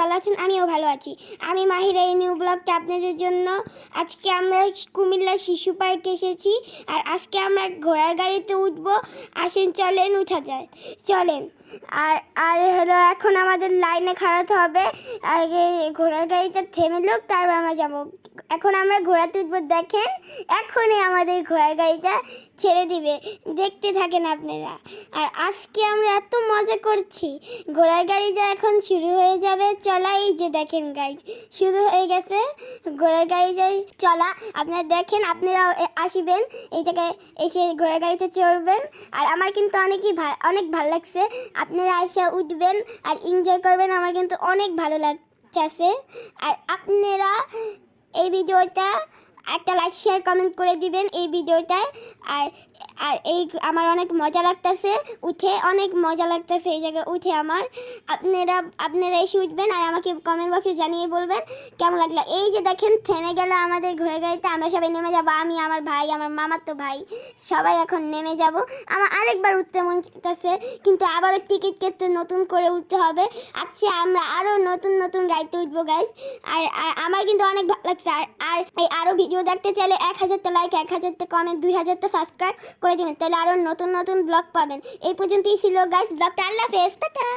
ভালো আছেন? আমিও ভালো আছি। আমি মাহিরা, এই নিউ ব্লগটা আপনাদের জন্য। আজকে আমরা কুমিল্লা শিশু পার্কে এসেছি, আর আজকে আমরা ঘোড়ার গাড়িতে উঠবো। আসেন, চলেন, উঠা যায়, চলেন। আর আর হলো, এখন আমাদের লাইনে খাড়াতে হবে। আগে ঘোড়ার গাড়িটা থেমে লোক, তারপর আমরা যাবো। এখন আমরা ঘোড়াতে উঠবো, দেখেন এখনই আমাদের ঘোড়ার গাড়িটা ছেড়ে দিবে, দেখতে থাকেন আপনারা। আর আজকে আমরা এত মজা করছি, ঘোড়ার গাড়িটা এখন শুরু হয়ে যাবে চলা। এই যে দেখেন গাইজ, শুরু হয়ে গেছে ঘোড়ার গাড়িটা চলা। আপনারা দেখেন, আপনারাও আসবেন এই জায়গায়, এসে ঘোড়ার গাড়িতে চড়বেন। আর আমার কিন্তু অনেক ভালো লাগছে। আপনারা এসে উঠবেন আর এনজয় করবেন, আমার কিন্তু অনেক ভালো লাগছে। আর আপনারা এই ভিডিওটা একটা লাইক শেয়ার কমেন্ট করে দিবেন এই ভিডিওটায়। আর আর এই আমার অনেক মজা লাগতেছে উঠে, অনেক মজা লাগতেছে এই জায়গায় উঠে আমার। আপনারা এসে উঠবেন আর আমাকে কমেন্ট বক্সে জানিয়ে বলবেন কেমন লাগলো। এই যে দেখেন থেমে গেল আমাদের ঘোড়ার গাড়িতে, আমরা সবাই নেমে যাব। আমি, আমার ভাই, আমার মামাতো ভাই, সবাই এখন নেমে যাব। আমার আরেকবার উঠতে মন চাইতেছে, কিন্তু আবারও টিকিট কেটে নতুন করে উঠতে হবে। আচ্ছা, আমরা আরও নতুন গাড়িতে উঠবো গাইজ। আর আমার কিন্তু অনেক ভালো লাগছে। আর এই আরও ভিডিও দেখতে চাইলে 1000টা লাইক, 1000টা কমেন্ট, 2000টা সাবস্ক্রাইব করে দিবেন, তাহলে আরও নতুন ব্লগ পাবেন। এই পর্যন্তই ছিল গাইজ ব্লগটা। আল্লাহ হাফেজ, টাটা।